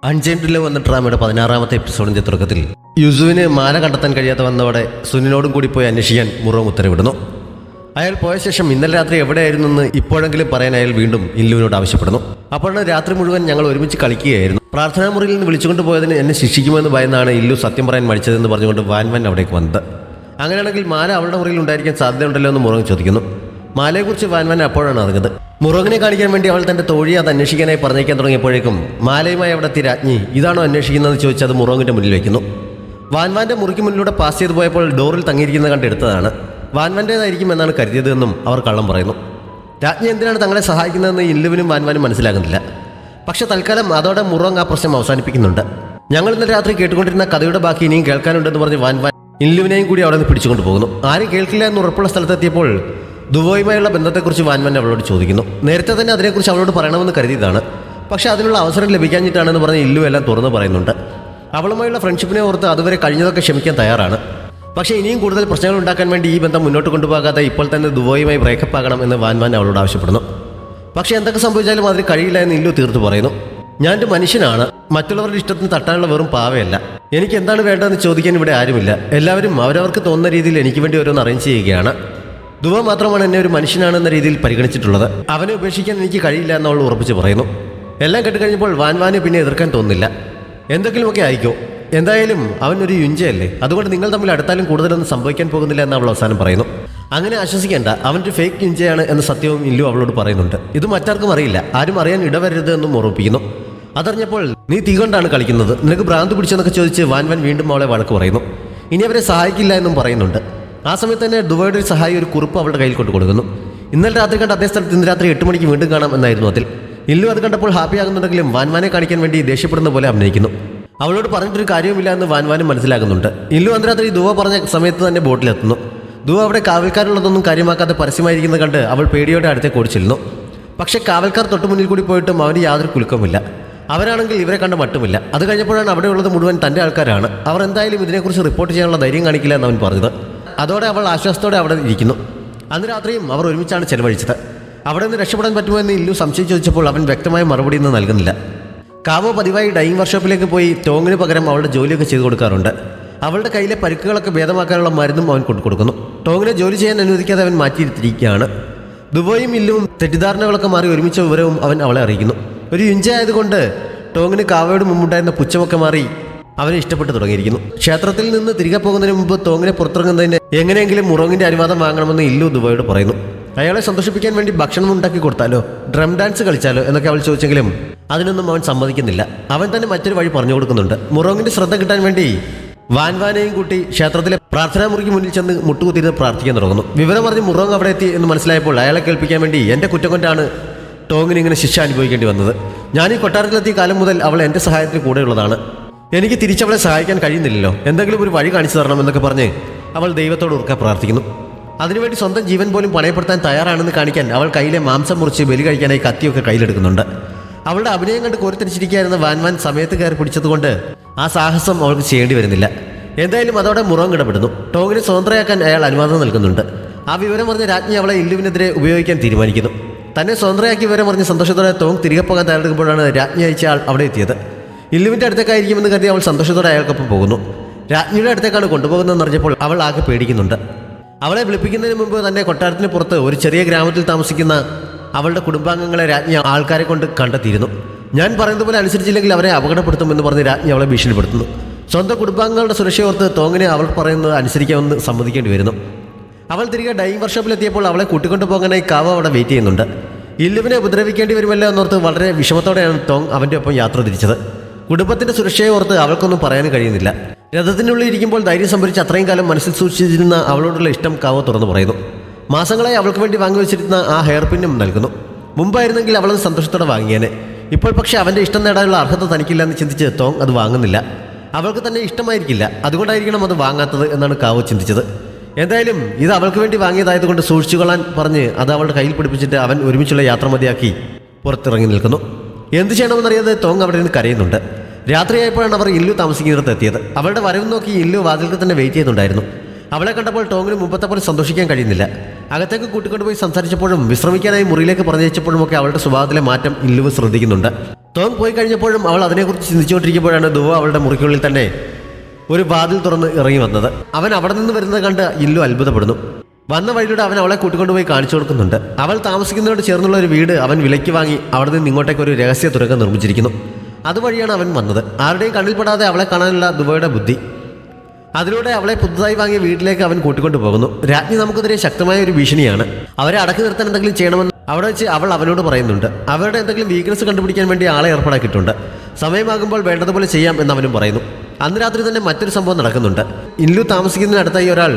Unchained love എന്ന ഡ്രാമയുടെ 16ാമത്തെ എപ്പിസോഡിന്റെ തുടക്കത്തിൽ യുസുവിന് മാല കണ്ടെത്താൻ കഴിയാതെ വന്നതോടെ സുനിനോടും കൂടി പോയി അന്വേഷിക്കാൻ മുറോങ് ഉത്തരവിടുന്നു. അയാൾ പോയ ശേഷം ഇന്നലെ രാത്രി എവിടെയായിരുന്നു എന്ന് ഇപ്പോഴെങ്കിലും പറയാൻ അയാൾ വീണ്ടും ഇല്ലുവിനോട് ആവശ്യപ്പെടുന്നു. അപ്പോഴാണ് രാത്രി മുഴുവൻ ഞങ്ങൾ ഒരുമിച്ച് കളിക്കുകയായിരുന്നു. പ്രാർത്ഥനാ മുറിയിൽ നിന്ന് വിളിച്ചുകൊണ്ട് പോയതിന് എന്നെ ശിക്ഷിക്കുമെന്ന് ഭയന്നാണ് ഇല്ലു സത്യം പറയാൻ മടിച്ചതെന്ന് പറഞ്ഞുകൊണ്ട് വാൻവാൻ അവിടേക്ക് വന്നത്. അങ്ങനെയാണെങ്കിൽ മാല അവളുടെ മുറിയിൽ ഉണ്ടായിരിക്കാൻ സാധ്യതയുണ്ടല്ലോ എന്ന് മുറോങ് ചോദിക്കുന്നു. മാലയെക്കുറിച്ച് വാൻവാൻ അപ്പോഴാണ് അറിഞ്ഞത്. മുറോങ്ങിനെ കാണിക്കാൻ വേണ്ടി അവൾ തന്റെ തോഴിയെ അത് അന്വേഷിക്കാനായി പറഞ്ഞേക്കാൻ തുടങ്ങിയപ്പോഴേക്കും മാലയുമായി അവിടെ എത്തി രാജ്ഞി ഇതാണോ അന്വേഷിക്കുന്നതെന്ന് ചോദിച്ച് അത് മുറോങ്ങിന്റെ മുന്നിൽ വെക്കുന്നു. വാൻവാന്റെ മുറിക്ക് മുന്നിലൂടെ പാസ് ചെയ്തു പോയപ്പോൾ ഡോറിൽ തങ്ങിയിരിക്കുന്നത് കണ്ടെടുത്തതാണ്. വാൻവാന്റേതായിരിക്കും എന്നാണ് കരുതിയതെന്നും അവർ കള്ളം പറയുന്നു. രാജ്ഞി എന്തിനാണ് തങ്ങളെ സഹായിക്കുന്നതെന്ന് ഇല്ലുവിനും വാൻവാനും മനസ്സിലാകുന്നില്ല. പക്ഷെ തൽക്കാലം അതോടെ മുറോങ് ആ പ്രശ്നം അവസാനിപ്പിക്കുന്നുണ്ട്. ഞങ്ങൾ ഇന്നലെ രാത്രി കേട്ടുകൊണ്ടിരുന്ന കഥയുടെ ബാക്കി ഇനിയും കേൾക്കാനുണ്ടെന്ന് പറഞ്ഞ് വാൻവാൻ ഇല്ലുവിനെയും കൂടി അവിടെ നിന്ന് പിടിച്ചുകൊണ്ട് പോകുന്നു. ആരും കേൾക്കില്ല എന്ന് ഉറപ്പുള്ള സ്ഥലത്തെത്തിയപ്പോൾ ദുബോയുമായുള്ള ബന്ധത്തെക്കുറിച്ച് വാൻവാൻ അവളോട് ചോദിക്കുന്നു. നേരത്തെ തന്നെ അതിനെക്കുറിച്ച് അവളോട് പറയണമെന്ന് കരുതിയതാണ്. പക്ഷെ അതിനുള്ള അവസരം ലഭിക്കാഞ്ഞിട്ടാണെന്ന് പറഞ്ഞ് ഇല്ലു എല്ലാം തുറന്ന് പറയുന്നുണ്ട്. അവളുമായുള്ള ഫ്രണ്ട്ഷിപ്പിനെ ഓർത്ത് അതുവരെ കഴിഞ്ഞതൊക്കെ ക്ഷമിക്കാൻ തയ്യാറാണ്. പക്ഷേ ഇനിയും കൂടുതൽ പ്രശ്നങ്ങൾ ഉണ്ടാക്കാൻ വേണ്ടി ഈ ബന്ധം മുന്നോട്ട് കൊണ്ടുപോകാതെ ഇപ്പോൾ തന്നെ ദുബോയുമായി ബ്രേക്കപ്പ് ആകണം എന്ന് വാൻവാൻ അവളോട് ആവശ്യപ്പെടുന്നു. പക്ഷേ എന്തൊക്കെ സംഭവിച്ചാലും അതിന് കഴിയില്ല എന്ന് ഇല്ലു തീർത്തു പറയുന്നു. ഞാൻ ഒരു മനുഷ്യനാണ്, മറ്റുള്ളവരുടെ ഇഷ്ടത്തിന് തട്ടാനുള്ള വെറും പാവയല്ല. എനിക്ക് എന്താണ് വേണ്ടതെന്ന് ചോദിക്കാൻ ഇവിടെ ആരുമില്ല. എല്ലാവരും അവരവർക്ക് തോന്നുന്ന രീതിയിൽ എനിക്ക് വേണ്ടി ഓരോന്ന് അറേഞ്ച് ചെയ്യുകയാണ്. ദുബ മാത്രമാണ് എന്നെ ഒരു മനുഷ്യനാണെന്ന രീതിയിൽ പരിഗണിച്ചിട്ടുള്ളത്. അവനെ ഉപേക്ഷിക്കാൻ എനിക്ക് കഴിയില്ല എന്ന് അവൾ ഉറപ്പിച്ച് പറയുന്നു. എല്ലാം കേട്ടുകഴിഞ്ഞപ്പോൾ വാൻവാന് പിന്നെ എതിർക്കാൻ തോന്നുന്നില്ല. എന്തെങ്കിലുമൊക്കെ ആയിക്കോ, എന്തായാലും അവനൊരു യുഞ്ചയല്ലേ, അതുകൊണ്ട് നിങ്ങൾ തമ്മിൽ അടുത്താലും കൂടുതലൊന്നും സംഭവിക്കാൻ പോകുന്നില്ല എന്ന് അവൾ അവസാനം പറയുന്നു. അങ്ങനെ ആശ്വസിക്കേണ്ട, അവനൊരു ഫേക്ക് യുഞ്ചയാണ് എന്ന സത്യവും ഇല്ലു അവളോട് പറയുന്നുണ്ട്. ഇത് മറ്റാർക്കും അറിയില്ല, ആരും അറിയാൻ ഇടവരരുത് എന്നും ഉറപ്പിക്കുന്നു. അതറിഞ്ഞപ്പോൾ നീ തീ കൊണ്ടാണ് കളിക്കുന്നത്, നിനക്ക് ഭ്രാന്ത് പിടിച്ചെന്നൊക്കെ ചോദിച്ച് വാൻവാൻ വീണ്ടും അവളെ വഴക്ക് പറയുന്നു. ഇനി അവരെ സഹായിക്കില്ല എന്നും പറയുന്നുണ്ട്. ആ സമയത്ത് തന്നെ ദുബൈയുടെ ഒരു സഹായി ഒരു കുറിപ്പ് അവളുടെ കയ്യിൽ കൊണ്ട് കൊടുക്കുന്നു. ഇന്നലെ രാത്രി കണ്ട അതേ സ്ഥലത്ത് ഇന്ന് രാത്രി 8 മണിക്ക് വീണ്ടും കാണാം എന്നായിരുന്നു അതിൽ. ഇല്ലു അത് കണ്ടപ്പോൾ ഹാപ്പി ആകുന്നുണ്ടെങ്കിലും വാൻവാനെ കാണിക്കാൻ വേണ്ടി ദേഷ്യപ്പെടുന്ന പോലെ അഭിനയിക്കുന്നു. അവളോട് പറഞ്ഞിട്ടൊരു കാര്യവുമില്ല എന്ന് വാൻവാനും മനസ്സിലാകുന്നുണ്ട്. ഇല്ലു അന്ന് രാത്രി ദുവ പറഞ്ഞ സമയത്ത് തന്നെ ബോട്ടിലെത്തുന്നു. ദുവ അവിടെ കാവൽക്കാരുള്ളതൊന്നും കാര്യമാക്കാതെ പരസ്യമായിരിക്കുന്നത് കണ്ട് അവൾ പേടിയോടെ അടുത്തേക്ക് ഓടിച്ചിരുന്നു. പക്ഷേ കാവൽക്കാർ തൊട്ട് മുന്നിൽ കൂടി പോയിട്ടും അവന് യാതൊരു കുലുക്കവുമില്ല. അവരാണെങ്കിൽ ഇവരെ കണ്ട മട്ടുമില്ല. അത് കഴിഞ്ഞപ്പോഴാണ് അവിടെയുള്ളത് മുഴുവൻ തൻ്റെ ആൾക്കാരാണ്. അവർ എന്തായാലും ഇതിനെക്കുറിച്ച് റിപ്പോർട്ട് ചെയ്യാനുള്ള ധൈര്യം കാണിക്കില്ല എന്ന് അവൻ പറഞ്ഞത്. അതോടെ അവൾ ആശ്വാസത്തോടെ അവിടെ ഇരിക്കുന്നു. അന്ന് രാത്രിയും അവർ ഒരുമിച്ചാണ് ചെലവഴിച്ചത്. അവിടെ നിന്ന് രക്ഷപ്പെടാൻ പറ്റുമോ എന്ന് ഇല്ലു സംശയം ചോദിച്ചപ്പോൾ അവൻ വ്യക്തമായ മറുപടി ഒന്നും നൽകുന്നില്ല. കാവോ പതിവായി ഡൈയിങ് വർക്ക്ഷോപ്പിലേക്ക് പോയി ടോങ്ങിന് പകരം അവളുടെ ജോലിയൊക്കെ ചെയ്തു കൊടുക്കാറുണ്ട്. അവളുടെ കയ്യിലെ പരിക്കുകളൊക്കെ ഭേദമാക്കാനുള്ള മരുന്നും അവൻ കൊണ്ടുകൊടുക്കുന്നു. ടോങ്ങിനെ ജോലി ചെയ്യാൻ അനുവദിക്കാതെ അവൻ മാറ്റിയിരുത്തിയിരിക്കുകയാണ്. ദുബോയും ഇല്ലുവും തെറ്റിദ്ധാരണകളൊക്കെ മാറി ഒരുമിച്ച വിവരവും അവൻ അവളെ അറിയിക്കുന്നു. ഒരു യുഞ്ചയായതുകൊണ്ട് ടോങ്ങിന് കാവയോട് മുമ്പുണ്ടായിരുന്ന പുച്ഛമൊക്കെ മാറി അവനെ ഇഷ്ടപ്പെട്ടു തുടങ്ങിയിരിക്കുന്നു. ക്ഷേത്രത്തിൽ നിന്ന് തിരികെ പോകുന്നതിന് മുമ്പ് ടോങ്ങിനെ പുറത്തിറങ്ങുന്നതിന് എങ്ങനെയെങ്കിലും മുറോങ്ങിന്റെ അനുവാദം വാങ്ങണമെന്ന് ഇല്ലു ദുബോയോട് പറയുന്നു. അയാളെ സന്തോഷിപ്പിക്കാൻ വേണ്ടി ഭക്ഷണം ഉണ്ടാക്കി കൊടുത്താലോ, ഡ്രം ഡാൻസ് കളിച്ചാലോ എന്നൊക്കെ അവൾ ചോദിച്ചെങ്കിലും അതിനൊന്നും അവൻ സമ്മതിക്കുന്നില്ല. അവൻ തന്നെ മറ്റൊരു വഴി പറഞ്ഞു കൊടുക്കുന്നുണ്ട്. മുറോങ്ങിന്റെ ശ്രദ്ധ കിട്ടാൻ വേണ്ടി വാൻവാനെയും കൂട്ടി ക്ഷേത്രത്തിലെ പ്രാർത്ഥനാ മുറിക്ക് മുന്നിൽ ചെന്ന് മുട്ടുകുത്തിയിരുന്ന് പ്രാർത്ഥിക്കാൻ തുടങ്ങുന്നു. വിവരം പറഞ്ഞ് മുറോങ് അവിടെ എത്തി എന്ന് മനസ്സിലായപ്പോൾ അയാളെ കേൾപ്പിക്കാൻ വേണ്ടി എന്റെ കുറ്റം കൊണ്ടാണ് ടോങ്ങിന് ഇങ്ങനെ ശിക്ഷ അനുഭവിക്കേണ്ടി വന്നത്. ഞാൻ ഈ കൊട്ടാരത്തിലെത്തിയ കാലം മുതൽ അവൾ എന്റെ സഹായത്തിന് കൂടെയുള്ളതാണ്. എനിക്ക് തിരിച്ചവളെ സഹായിക്കാൻ കഴിയുന്നില്ലല്ലോ, എന്തെങ്കിലും ഒരു വഴി കാണിച്ചു തരണമെന്നൊക്കെ പറഞ്ഞ് അവൾ ദൈവത്തോട് ഉറക്കെ പ്രാർത്ഥിക്കുന്നു. അതിനുവേണ്ടി സ്വന്തം ജീവൻ പോലും പണയപ്പെടുത്താൻ തയ്യാറാണെന്ന് കാണിക്കാൻ അവൾ കയ്യിലെ മാംസം മുറിച്ച് ബലി കഴിക്കാനായി കത്തിയൊക്കെ കയ്യിലെടുക്കുന്നുണ്ട്. അവളുടെ അഭിനയം കണ്ട് കോരിത്തിരിച്ചിരിക്കുകയായിരുന്ന വാൻവാൻ സമയത്ത് കയറി പിടിച്ചതുകൊണ്ട് ആ സാഹസം അവൾക്ക് ചെയ്യേണ്ടി വരുന്നില്ല. എന്തായാലും അതോടെ മുറോങ് ഇടപെടുന്നു. ടോങ്ങിനെ സ്വതന്ത്രയാക്കാൻ അയാൾ അനുവാദം നൽകുന്നുണ്ട്. ആ വിവരം പറഞ്ഞ രാജ്ഞി അവളെ ഇല്ലുവിനെതിരെ ഉപയോഗിക്കാൻ തീരുമാനിക്കുന്നു. തന്നെ സ്വതന്ത്രയാക്കിയ വിവരം പറഞ്ഞ് സന്തോഷത്തോടെ ടോങ് തിരികെ പോകാൻ തയ്യാറെടുക്കുമ്പോഴാണ് രാജ്ഞി അയച്ച ആൾ അവിടെ എത്തിയത്. ഇല്ലുവിൻ്റെ അടുത്തേക്കായിരിക്കുമെന്ന് കരുതി അവൾ സന്തോഷത്തോടെ അയാൾക്കൊപ്പം പോകുന്നു. രാജ്ഞിയുടെ അടുത്തേക്കാണ് കൊണ്ടുപോകുന്നതെന്ന് അറിഞ്ഞപ്പോൾ അവൾ ആകെ പേടിക്കുന്നുണ്ട്. അവളെ വിളിപ്പിക്കുന്നതിന് മുമ്പ് തന്നെ കൊട്ടാരത്തിന് പുറത്ത് ഒരു ചെറിയ ഗ്രാമത്തിൽ താമസിക്കുന്ന അവളുടെ കുടുംബാംഗങ്ങളെ രാജ്ഞി ആൾക്കാരെ കൊണ്ട് കണ്ടെത്തിയിരുന്നു. ഞാൻ പറയുന്നത് പോലെ അനുസരിച്ചില്ലെങ്കിൽ അവരെ അപകടപ്പെടുത്തുമെന്ന് പറഞ്ഞ് രാജ്ഞി അവളെ ഭീഷണിപ്പെടുത്തുന്നു. സ്വന്തം കുടുംബാംഗങ്ങളുടെ സുരക്ഷയോർത്ത് ടോങ്ങിനെ അവൾ പറയുന്നത് അനുസരിക്കാമെന്ന് സമ്മതിക്കേണ്ടി വരുന്നു. അവൾ തിരികെ ഡൈയിങ് വർക്ക്ഷോപ്പിലെത്തിയപ്പോൾ അവളെ കൂട്ടിക്കൊണ്ടു പോകാനായി കാവ അവിടെ വെയിറ്റ് ചെയ്യുന്നുണ്ട്. ഇല്ലുവിനെ ഉപദ്രവിക്കേണ്ടി വരുമല്ലോ എന്നോർത്ത് വളരെ വിഷമത്തോടെയാണ് ടോങ് അവൻ്റെ ഒപ്പം യാത്ര തിരിച്ചത്. കുടുംബത്തിന്റെ സുരക്ഷയെ ഓർത്ത് അവൾക്കൊന്നും പറയാനും കഴിയുന്നില്ല. രഥത്തിനുള്ളിൽ ഇരിക്കുമ്പോൾ ധൈര്യം സംഭരിച്ച് അത്രയും കാലം മനസ്സിൽ സൂക്ഷിച്ചിരുന്ന അവളോടുള്ള ഇഷ്ടം കാവോ തുറന്നു പറയുന്നു. മാസങ്ങളായി അവൾക്ക് വേണ്ടി വാങ്ങിവെച്ചിരുന്ന ആ ഹെയർ പിന്നും നൽകുന്നു. മുമ്പായിരുന്നെങ്കിൽ അവളത് സന്തോഷത്തോടെ വാങ്ങിയേനെ. ഇപ്പോൾ പക്ഷേ അവൻ്റെ ഇഷ്ടം നേടാനുള്ള അർഹത തനിക്കില്ല എന്ന് ചിന്തിച്ച് ടോങ് അത് വാങ്ങുന്നില്ല. അവൾക്ക് തന്നെ ഇഷ്ടമായിരിക്കില്ല, അതുകൊണ്ടായിരിക്കണം അത് വാങ്ങാത്തത് എന്നാണ് കാവോ ചിന്തിച്ചത്. എന്തായാലും ഇത് അവൾക്ക് വേണ്ടി വാങ്ങിയതായതുകൊണ്ട് സൂക്ഷിച്ചുകൊള്ളാൻ പറഞ്ഞ് അത് അവളുടെ കയ്യിൽ പിടിപ്പിച്ചിട്ട് അവൻ ഒരുമിച്ചുള്ള യാത്ര മതിയാക്കി പുറത്തിറങ്ങി നിൽക്കുന്നു. എന്ത് ചെയ്യണമെന്നറിയാതെ ടോങ് അവിടെ നിന്ന് കരയുന്നുണ്ട്. രാത്രിയായപ്പോഴാണ് അവർ ഇല്ലു താമസിക്കുന്നിടത്ത് എത്തിയത്. അവളുടെ വരവ് നോക്കി ഇല്ലു വാതിൽക്ക് തന്നെ വെയിറ്റ് ചെയ്യുന്നുണ്ടായിരുന്നു. അവളെ കണ്ടപ്പോൾ ടോങ്ങിന് മുമ്പത്തെ പോലെ സന്തോഷിക്കാൻ കഴിയുന്നില്ല. അകത്തേക്ക് കൂട്ടിക്കൊണ്ടുപോയി സംസാരിച്ചപ്പോഴും വിശ്രമിക്കാനായി മുറിയിലേക്ക് പറഞ്ഞയച്ചപ്പോഴുമൊക്കെ അവളുടെ സ്വഭാവത്തിലെ മാറ്റം ഇല്ലുവ് ശ്രദ്ധിക്കുന്നുണ്ട്. ടോങ് പോയി കഴിഞ്ഞപ്പോഴും അവൾ അതിനെക്കുറിച്ച് ചിന്തിച്ചുകൊണ്ടിരിക്കുമ്പോഴാണ് ദുവ അവളുടെ മുറിക്കുള്ളിൽ തന്നെ ഒരു വാതിൽ തുറന്ന് ഇറങ്ങി വന്നത്. അവൻ അവിടെ നിന്ന് വരുന്നത് കണ്ട് ഇല്ലു അത്ഭുതപ്പെടുന്നു. വന്ന വഴിയിലൂടെ അവൻ അവളെ കൂട്ടിക്കൊണ്ടുപോയി കാണിച്ചു കൊടുക്കുന്നുണ്ട്. അവൾ താമസിക്കുന്നതിനോട് ചേർന്നുള്ള ഒരു വീട് അവൻ വിലയ്ക്ക് വാങ്ങി അവിടെ നിന്ന് ഇങ്ങോട്ടേക്ക് ഒരു രഹസ്യ തുരങ്കം നിർമ്മിച്ചിരിക്കുന്നു. അതുവഴിയാണ് അവൻ വന്നത്. ആരുടെയും കണ്ണിൽപ്പെടാതെ അവളെ കാണാനുള്ള ദുബയുടെ ബുദ്ധി. അതിലൂടെ അവളെ പുതുതായി വാങ്ങിയ വീട്ടിലേക്ക് അവൻ കൂട്ടിക്കൊണ്ടു പോകുന്നു. രാജ്ഞി നമുക്കെതിരെ ശക്തമായ ഒരു ഭീഷണിയാണ്. അവരെ അടക്കി നിർത്താൻ എന്തെങ്കിലും ചെയ്യണമെന്ന് അവിടെ വെച്ച് അവൾ അവനോട് പറയുന്നുണ്ട്. അവരുടെ എന്തെങ്കിലും വീക്ക്നസ് കണ്ടുപിടിക്കാൻ വേണ്ടി ആളെ ഏർപ്പാടാക്കിയിട്ടുണ്ട്. സമയമാകുമ്പോൾ വേണ്ടതുപോലെ ചെയ്യാം എന്നവനും പറയുന്നു. അന്ന് രാത്രി തന്നെ മറ്റൊരു സംഭവം നടക്കുന്നുണ്ട്. ഇല്ലു താമസിക്കുന്നതിനടുത്തായി ഒരാൾ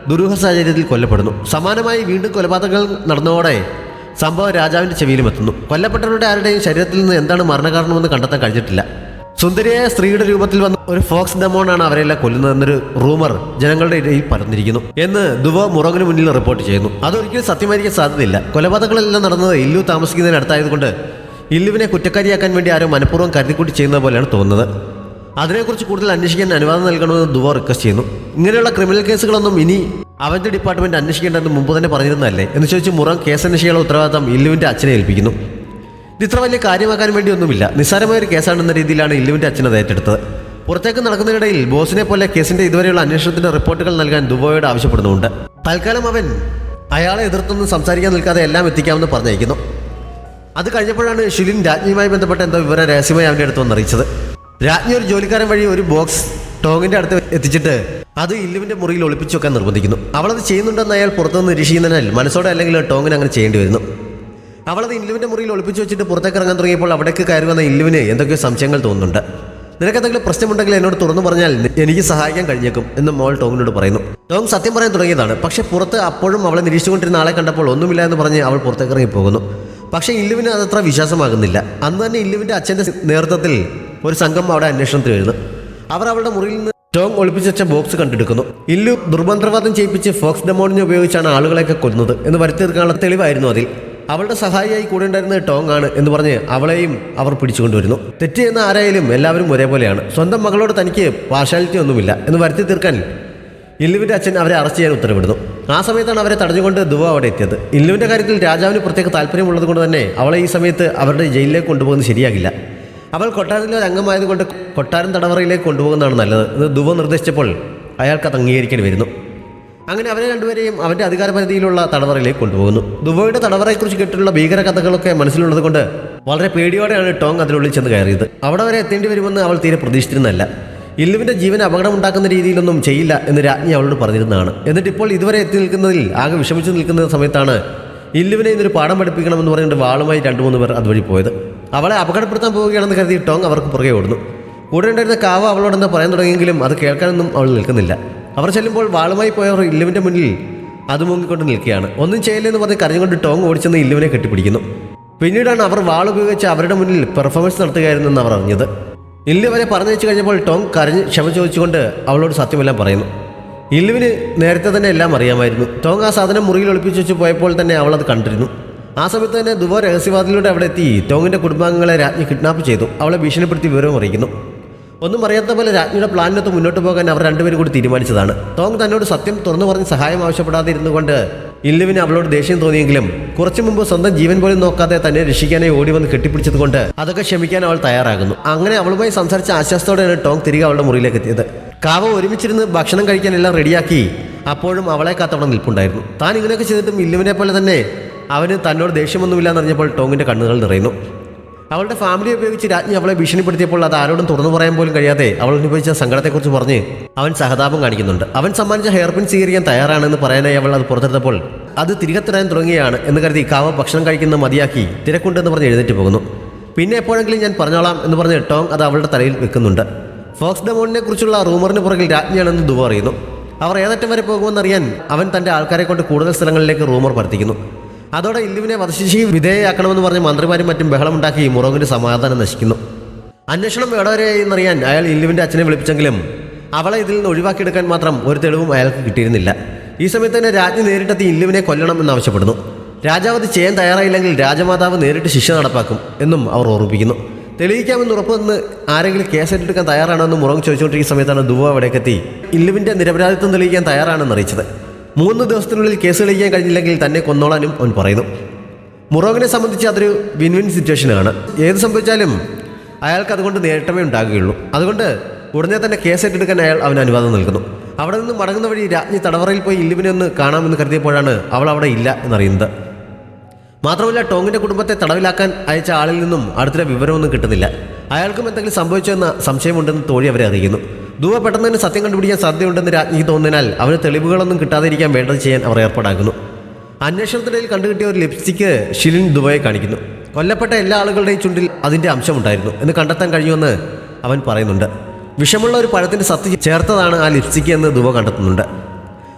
ദുരൂഹ സാഹചര്യത്തിൽ കൊല്ലപ്പെടുന്നു. സമാനമായി വീണ്ടും കൊലപാതകങ്ങൾ നടന്നതോടെ സംഭവം രാജാവിൻ്റെ ചെവിയിലും എത്തുന്നു. കൊല്ലപ്പെട്ടവരുടെ ആരുടെയും ശരീരത്തിൽ നിന്ന് എന്താണ് മരണകാരണമെന്ന് കണ്ടെത്താൻ കഴിഞ്ഞിട്ടില്ല. സുന്ദരിയായ സ്ത്രീയുടെ രൂപത്തിൽ വന്ന ഒരു ഫോക്സ് ഡെമോണാണ് അവരെല്ലാം കൊല്ലുന്നതെന്നൊരു റൂമർ ജനങ്ങളുടെ ഇടയിൽ പരന്നിരിക്കുന്നു എന്ന് ദുവ മുറങ്ങിന് മുന്നിൽ റിപ്പോർട്ട് ചെയ്യുന്നു. അതൊരിക്കലും സത്യമായിരിക്കാൻ സാധ്യതയില്ല. കൊലപാതകങ്ങളെല്ലാം നടന്നത് ഇല്ലു താമസിക്കുന്നതിനടുത്തായതുകൊണ്ട് ഇല്ലുവിനെ കുറ്റക്കാരിയാക്കാൻ വേണ്ടി ആരോ മനഃപൂർവ്വം കരുതിക്കൂട്ടി ചെയ്യുന്ന പോലെയാണ് തോന്നുന്നത്. അതിനെക്കുറിച്ച് കൂടുതൽ അന്വേഷിക്കാൻ അനുവാദം നൽകണമെന്ന് ദുവ റിക്വസ്റ്റ് ചെയ്യുന്നു. ഇങ്ങനെയുള്ള ക്രിമിനൽ കേസുകളൊന്നും ഇനി അവൻ്റെ ഡിപ്പാർട്ട്മെന്റ് അന്വേഷിക്കേണ്ടതെന്ന് മുമ്പ് തന്നെ പറഞ്ഞിരുന്നതല്ലേ എന്ന് ചോദിച്ച് മുറം കേസന്വേഷിക്കാനുള്ള ഉത്തരവാദിത്തം ഇല്ലുവിൻ്റെ അച്ഛനെ ഏൽപ്പിക്കുന്നു. ഇത് ഇത്ര വലിയ കാര്യമാക്കാൻ വേണ്ടിയൊന്നുമില്ല, നിസ്സാരമായൊരു കേസാണെന്ന രീതിയിലാണ് ഇല്ലുവിൻ്റെ അച്ഛൻ അത് ഏറ്റെടുത്തത്. പുറത്തേക്ക് നടക്കുന്നതിനിടയിൽ ബോസിനെ പോലെ കേസിന്റെ ഇതുവരെയുള്ള അന്വേഷണത്തിന്റെ റിപ്പോർട്ടുകൾ നൽകാൻ ദുബോയോട് ആവശ്യപ്പെടുന്നുണ്ട്. തൽക്കാലം അവൻ അയാളെ എതിർത്തൊന്നും സംസാരിക്കാൻ നിൽക്കാതെ എല്ലാം എത്തിക്കാമെന്ന് പറഞ്ഞയക്കുന്നു. അത് കഴിഞ്ഞപ്പോഴാണ് ഷുലിൻ രാജ്ഞിയുമായി ബന്ധപ്പെട്ട എന്തോ വിവരം രഹസ്യമായി അവൻ്റെ അടുത്ത് വന്നറിയിച്ചത്. രാജ്ഞി ഒരു ജോലിക്കാരൻ വഴി ഒരു ബോക്സ് ടോങ്ങിന്റെ അടുത്ത് എത്തിച്ചിട്ട് അത് ഇല്ലുവിന്റെ മുറിയിൽ ഒളിപ്പിച്ചു വെക്കാൻ നിർബന്ധിക്കുന്നു. അവളത് ചെയ്യുന്നുണ്ടെന്ന് അയാൾ പുറത്തുനിന്ന് നിരീക്ഷിക്കുന്നതിനാൽ മനസ്സോടെ അല്ലെങ്കിൽ ടോങ്ങിന് അങ്ങനെ ചെയ്യേണ്ടി വരുന്നു. അവളത് ഇല്ലുവിന്റെ മുറിയിൽ ഒളിപ്പിച്ചു വെച്ചിട്ട് പുറത്തേക്ക് ഇറങ്ങാൻ തുടങ്ങിയപ്പോൾ അവിടേക്ക് കയറി വന്ന ഇല്ലുവിന് എന്തൊക്കെയോ സംശയങ്ങൾ തോന്നുന്നുണ്ട്. നിനക്കെന്തെങ്കിലും പ്രശ്നമുണ്ടെങ്കിൽ എന്നോട് തുറന്നു പറഞ്ഞാൽ എനിക്ക് സഹായിക്കാൻ കഴിഞ്ഞേക്കും എന്ന് മോൾ ടോങ്ങിനോട് പറയുന്നു. ടോങ് സത്യം പറയാൻ തുടങ്ങിയതാണ്. പക്ഷേ പുറത്ത് അപ്പോഴും അവളെ നിരീക്ഷിച്ചുകൊണ്ടിരുന്ന ആളെ കണ്ടപ്പോൾ ഒന്നുമില്ല എന്ന് പറഞ്ഞ് അവൾ പുറത്തേക്ക് ഇറങ്ങി പോകുന്നു. പക്ഷേ ഇല്ലുവിന് അതത്ര വിശ്വാസമാകുന്നില്ല. അന്ന് തന്നെ ഇല്ലുവിന്റെ അച്ഛന്റെ നേതൃത്വത്തിൽ ഒരു സംഘം അവിടെ അന്വേഷണത്തിന് വരുന്നു. അവർ അവളുടെ മുറിയിൽ നിന്ന് ടോങ് ഒളിപ്പിച്ചു വെച്ച ബോക്സ് കണ്ടെടുക്കുന്നു. ഇല്ലു ദുർമന്ത്രവാദം ചെയ്യിപ്പിച്ച് ഫോക്സ് ഡെമോണിനെ ഉപയോഗിച്ചാണ് ആളുകളെയൊക്കെ കൊല്ലുന്നത് എന്ന് വരുത്തി തീർക്കാനുള്ള തെളിവായിരുന്നു അതിൽ. അവളുടെ സഹായിയായി കൂടെ ഉണ്ടായിരുന്നത് ടോങ് ആണ് എന്ന് പറഞ്ഞ് അവളെയും അവർ പിടിച്ചുകൊണ്ടുവരുന്നു. തെറ്റ് ചെയ്യുന്ന ആരായാലും എല്ലാവരും ഒരേപോലെയാണ്. സ്വന്തം മകളോട് തനിക്ക് പാർഷ്യാലിറ്റി ഒന്നുമില്ല എന്ന് വരുത്തി തീർക്കാൻ ഇല്ലുവിന്റെ അച്ഛൻ അവരെ അറസ്റ്റ് ചെയ്യാൻ ഉത്തരവിടുന്നു. ആ സമയത്താണ് അവരെ തടഞ്ഞുകൊണ്ട് ദുവ അവിടെ എത്തിയത്. ഇല്ലുവിന്റെ കാര്യത്തിൽ രാജാവിന് പ്രത്യേക താല്പര്യമുള്ളത് കൊണ്ട് തന്നെ അവളെ ഈ സമയത്ത് അവരുടെ ജയിലിലേക്ക് കൊണ്ടുപോകുന്നത് ശരിയാകില്ല. അവൾ കൊട്ടാരത്തിലെ ഒരു അംഗമായതുകൊണ്ട് കൊട്ടാരം തടവറയിലേക്ക് കൊണ്ടുപോകുന്നതാണ് നല്ലത് എന്ന് ദുവ നിർദ്ദേശിച്ചപ്പോൾ അയാൾക്ക് അത് അംഗീകരിക്കേണ്ടി വരുന്നു. അങ്ങനെ അവരെ രണ്ടുപേരെയും അവൻ്റെ അധികാരപരിധിയിലുള്ള തടവറയിലേക്ക് കൊണ്ടുപോകുന്നു. ദുബോയുടെ തടവറയെക്കുറിച്ച് കേട്ടിട്ടുള്ള ഭീകര കഥകളൊക്കെ മനസ്സിലുള്ളത് കൊണ്ട് വളരെ പേടിയോടെയാണ് ടോങ് അതിനുള്ളിൽ ചെന്ന് കയറിയത്. അവിടെ വരെ എത്തേണ്ടി വരുമെന്ന് അവൾ തീരെ പ്രതീക്ഷിച്ചിരുന്നല്ല. ഇല്ലുവിൻ്റെ ജീവന് അപകടമുണ്ടാക്കുന്ന രീതിയിലൊന്നും ചെയ്യില്ല എന്ന് രാജ്ഞി അവളോട് പറഞ്ഞിരുന്നതാണ്. എന്നിട്ട് ഇപ്പോൾ ഇതുവരെ എത്തി നിൽക്കുന്നതിൽ ആകെ വിഷമിച്ചു നിൽക്കുന്ന സമയത്താണ് ഇല്ലുവിനെ ഇന്നൊരു പാഠം പഠിപ്പിക്കണമെന്ന് പറഞ്ഞിട്ട് വാളുമായി 2-3 പേർ അതുവഴി പോയത്. അവളെ അപകടപ്പെടുത്താൻ പോവുകയാണെന്ന് കരുതി ടോങ് അവർക്ക് പുറകെ ഓടുന്നു. കൂടെ ഉണ്ടായിരുന്ന കാവ അവളോടെന്താ പറയാൻ തുടങ്ങിയെങ്കിലും അത് കേൾക്കാനൊന്നും അവൾ നിൽക്കുന്നില്ല. അവർ ചെല്ലുമ്പോൾ വാളുമായി പോയവർ ഇല്ലുവിൻ്റെ മുന്നിൽ അത് മുങ്ങിക്കൊണ്ട് നിൽക്കുകയാണ്. ഒന്നും ചെയ്യില്ലെന്ന് പറഞ്ഞ് കരഞ്ഞുകൊണ്ട് ടോങ് ഓടിച്ചെന്ന് ഇല്ലുവിനെ കെട്ടിപ്പിടിക്കുന്നു. പിന്നീടാണ് അവർ വാളുപയോഗിച്ച് അവരുടെ മുന്നിൽ പെർഫോമൻസ് നടത്തുകയായിരുന്നെന്ന് അവർ അറിഞ്ഞത്. ഇല്ലു വരെ പറഞ്ഞു വെച്ച് കഴിഞ്ഞപ്പോൾ ടോങ് കരഞ്ഞ് ക്ഷമ ചോദിച്ചുകൊണ്ട് അവളോട് സത്യമെല്ലാം പറയുന്നു. ഇല്ലുവിന് നേരത്തെ തന്നെ എല്ലാം അറിയാമായിരുന്നു. ടോങ് ആ സാധനം മുറിയിൽ ഒളിപ്പിച്ചു വെച്ച് പോയപ്പോൾ തന്നെ അവളത് കണ്ടിരുന്നു. ആ സമയത്ത് തന്നെ ദുബോ രഹസ്യവാദിലൂടെ അവിടെ എത്തി ടോങ്ങിൻ്റെ കുടുംബാംഗങ്ങളെ രാജ്ഞി കിഡ്നാപ്പ് ചെയ്തു. അവളെ ഭീഷണിപ്പെടുത്തി വിവരം അറിയിക്കുന്നു. ഒന്നും അറിയാത്ത പോലെ രാജ്ഞിയുടെ പ്ലാനിനൊത്ത് മുന്നോട്ട് പോകാൻ അവർ രണ്ടുപേരും കൂടി തീരുമാനിച്ചതാണ്. ടോങ് തന്നോട് സത്യം തുറന്നു പറഞ്ഞ് സഹായം ആവശ്യപ്പെടാതെ ഇരുന്നുകൊണ്ട് ഇല്ലുവിന് അവളോട് ദേഷ്യം തോന്നിയെങ്കിലും കുറച്ചു മുമ്പ് സ്വന്തം ജീവൻ പോലും നോക്കാതെ തന്നെ രക്ഷിക്കാനായി ഓടി വന്ന് കെട്ടിപ്പിടിച്ചത് കൊണ്ട് അതൊക്കെ ക്ഷമിക്കാൻ അവൾ തയ്യാറാകുന്നു. അങ്ങനെ അവളുമായി സംസാരിച്ച ആശ്വാസത്തോടെയാണ് ടോങ് തിരികെ അവളുടെ മുറിയിലേക്ക് എത്തിയത്. കാവ ഒരുമിച്ചിരുന്ന് ഭക്ഷണം കഴിക്കാൻ എല്ലാം റെഡിയാക്കി അപ്പോഴും അവളെ കാത്തവിടെ നിൽപ്പുണ്ടായിരുന്നു. താൻ ഇങ്ങനെയൊക്കെ ചെയ്തിട്ടും ഇല്ലുവിനെ പോലെ തന്നെ അവന് തന്നോട് ദേഷ്യമൊന്നുമില്ലാന്ന് അറിഞ്ഞപ്പോൾ ടോങ്ങിൻ്റെ കണ്ണുകൾ നിറയുന്നു. അവളുടെ ഫാമിലി ഉപയോഗിച്ച് രാജ്ഞി അവളെ ഭീഷണിപ്പെടുത്തിയപ്പോൾ അത് ആരോടും തുറന്നു പറയാൻ പോലും കഴിയാതെ അവൾ അനുഭവിച്ച സങ്കടത്തെക്കുറിച്ച് പറഞ്ഞ് അവൻ സഹതാപം കാണിക്കുന്നുണ്ട്. അവൻ സമ്മാനിച്ച ഹെയർപിൻ സ്വീകരിക്കാൻ തയ്യാറാണെന്ന് പറയാനായി അവൾ അത് പുറത്തെടുത്തപ്പോൾ അത് തിരികെ തരാൻ തുടങ്ങിയാണ് എന്ന് കരുതി കാവ ഭക്ഷണം കഴിക്കുന്നത് മതിയാക്കി തിരക്കുണ്ടെന്ന് പറഞ്ഞ് എഴുന്നേറ്റ് പോകുന്നു. പിന്നെ എപ്പോഴെങ്കിലും ഞാൻ പറഞ്ഞോളാം എന്ന് പറഞ്ഞ് ടോങ് അത് അവളുടെ തലയിൽ വെക്കുന്നുണ്ട്. ഫോക്സ് ഡെമോണിനെ കുറിച്ചുള്ള റൂമറിന് പുറകിൽ രാജ്ഞിയാണെന്ന് ദുവ അറിയുന്നു. അവർ ഏതറ്റം വരെ പോകുമെന്നറിയാൻ അവൻ തൻ്റെ ആൾക്കാരെ കൊണ്ട് കൂടുതൽ സ്ഥലങ്ങളിലേക്ക് റൂമർ പരത്തിക്കുന്നു. അതോടെ ഇല്ലുവിനെ വധശിക്ഷയ്ക്ക് വിധേയയാക്കണമെന്ന് പറഞ്ഞ് മന്ത്രിമാരും മറ്റും ബഹളമുണ്ടാക്കി മുറോങ്ങിൻ്റെ സമാധാനം നശിക്കുന്നു. അന്വേഷണം എവിടെ വരെയായി എന്നറിയാൻ അയാൾ ഇല്ലുവിൻ്റെ അച്ഛനെ വിളിപ്പിച്ചെങ്കിലും അവളെ ഇതിൽ നിന്ന് ഒഴിവാക്കിയെടുക്കാൻ മാത്രം ഒരു തെളിവും അയാൾക്ക് കിട്ടിയിരുന്നില്ല. ഈ സമയത്ത് തന്നെ രാജ്ഞി നേരിട്ടെത്തി ഇല്ലുവിനെ കൊല്ലണം എന്നാവശ്യപ്പെടുന്നു. രാജാവ് അത് ചെയ്യാൻ തയ്യാറായില്ലെങ്കിൽ രാജമാതാവ് നേരിട്ട് ശിക്ഷ നടപ്പാക്കും എന്നും അവർ ഓർമ്മിപ്പിക്കുന്നു. തെളിയിക്കാമെന്ന് ഉറപ്പുവന്ന് ആരെങ്കിലും കേസെടുക്കാൻ തയ്യാറാണെന്ന് മുറോങ് ചോദിച്ചുകൊണ്ടിരിക്കുന്ന സമയത്താണ് ദുവ അവിടേക്കെത്തി ഇല്ലുവിൻ്റെ നിരപരാധിത്വം തെളിയിക്കാൻ തയ്യാറാണെന്ന് അറിയിച്ചത്. 3 ദിവസത്തിനുള്ളിൽ കേസ് തെളിയിക്കാൻ കഴിഞ്ഞില്ലെങ്കിൽ തന്നെ കൊന്നോളാനും അവൻ പറയുന്നു. മുറോഗിനെ സംബന്ധിച്ച് അതൊരു വിൻ വിൻ സിറ്റുവേഷനാണ്. ഏത് സംഭവിച്ചാലും അയാൾക്ക് അതുകൊണ്ട് നേട്ടമേ ഉണ്ടാകുകയുള്ളൂ. അതുകൊണ്ട് ഉടനെ തന്നെ കേസ് ഏറ്റെടുക്കാൻ അയാൾ അവന് അനുവാദം നൽകുന്നു. അവിടെ നിന്ന് മടങ്ങുന്ന വഴി രാജ്ഞി തടവറയിൽ പോയി ഇല്ലുവിനെ ഒന്ന് കാണാമെന്ന് കരുതിയപ്പോഴാണ് അവൾ അവിടെ ഇല്ല എന്നറിയുന്നത്. മാത്രമല്ല ടോങ്ങിൻ്റെ കുടുംബത്തെ തടവിലാക്കാൻ അയച്ച ആളിൽ നിന്നും അടുത്തിടെ വിവരമൊന്നും കിട്ടുന്നില്ല. അയാൾക്കും എന്തെങ്കിലും സംഭവിച്ചോ എന്ന സംശയമുണ്ടെന്ന് തോഴി അവരെ അറിയിക്കുന്നു. ദുവ പെട്ടെന്ന് തന്നെ സത്യം കണ്ടുപിടിക്കാൻ സാധ്യതയുണ്ടെന്ന് രാജ്ഞിക്ക് തോന്നുന്നതിനാൽ അവന് തെളിവുകളൊന്നും കിട്ടാതിരിക്കാൻ വേണ്ടത് ചെയ്യാൻ അവർ ഏർപ്പാടാക്കുന്നു. അന്വേഷണത്തിനിടയിൽ കണ്ടുകിട്ടിയ ഒരു ലിപ്സ്റ്റിക്ക് ഷിലിൻ ദുബയെ കാണിക്കുന്നു. കൊല്ലപ്പെട്ട എല്ലാ ആളുകളുടെയും ചുണ്ടിൽ അതിൻ്റെ അംശമുണ്ടായിരുന്നു എന്ന് കണ്ടെത്താൻ കഴിയുമെന്ന് അവൻ പറയുന്നുണ്ട്. വിഷമുള്ള ഒരു പഴത്തിൻ്റെ സത്ത് ചേർത്തതാണ് ആ ലിപ്സ്റ്റിക്ക് എന്ന് ദുവ കണ്ടെത്തുന്നുണ്ട്.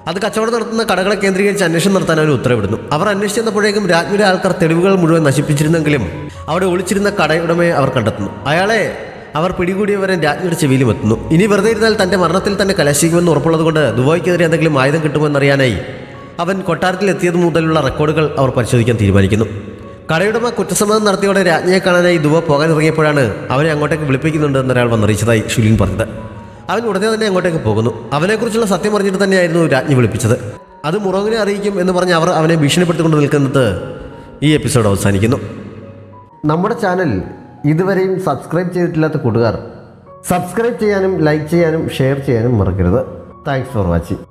അത് കച്ചവടം നടത്തുന്ന കടകളെ കേന്ദ്രീകരിച്ച് അന്വേഷണം നടത്താൻ അവർ ഉത്തരവിടുന്നു. അവർ അന്വേഷിച്ചപ്പോഴേക്കും രാജ്ഞിയുടെ ആൾക്കാർ തെളിവുകൾ മുഴുവൻ നശിപ്പിച്ചിരുന്നെങ്കിലും അവിടെ ഒളിച്ചിരുന്ന കടയുടമയെ അവർ കണ്ടെത്തുന്നു. അയാളെ അവർ പിടികൂടിയവരെ രാജ്ഞിയുടെ ചെവിയിലും എത്തുന്നു. ഇനി വെറുതെ ഇരുന്നാൽ തൻ്റെ മരണത്തിൽ തന്നെ കലാശിക്കുമെന്ന് ഉറപ്പുള്ളതുകൊണ്ട് ദുബായ്ക്കെതിരെ എന്തെങ്കിലും ആയുധം കിട്ടുമെന്നറിയാനായി അവൻ കൊട്ടാരത്തിൽ എത്തിയത് മുതലുള്ള റെക്കോർഡുകൾ അവർ പരിശോധിക്കാൻ തീരുമാനിക്കുന്നു. കടയുടമ കുറ്റസമ്മതം നടത്തിയോടെ രാജ്ഞിയെ കാണാനായി ദുബ പോകാൻ ഇറങ്ങിയപ്പോഴാണ് അവനെ അങ്ങോട്ടേക്ക് വിളിപ്പിക്കുന്നുണ്ട് എന്നൊരാൾ വന്നറിയിച്ചതായി ഷുലിൻ പറഞ്ഞത്. അവൻ ഉടനെ തന്നെ അങ്ങോട്ടേക്ക് പോകുന്നു. അവനെക്കുറിച്ചുള്ള സത്യം അറിഞ്ഞിട്ട് തന്നെയായിരുന്നു രാജ്ഞി വിളിപ്പിച്ചത്. അത് മുറോഗിനെ അറിയിക്കും എന്ന് പറഞ്ഞ് അവർ അവനെ ഭീഷണിപ്പെടുത്തിക്കൊണ്ട് നിൽക്കുന്നത് ഈ എപ്പിസോഡ് അവസാനിക്കുന്നു. നമ്മുടെ ചാനൽ ഇതുവരെയും സബ്സ്ക്രൈബ് ചെയ്തിട്ടില്ലാത്ത കൂട്ടുകാർ സബ്സ്ക്രൈബ് ചെയ്യാനും ലൈക്ക് ചെയ്യാനും ഷെയർ ചെയ്യാനും മറക്കരുത്. Thanks for watching.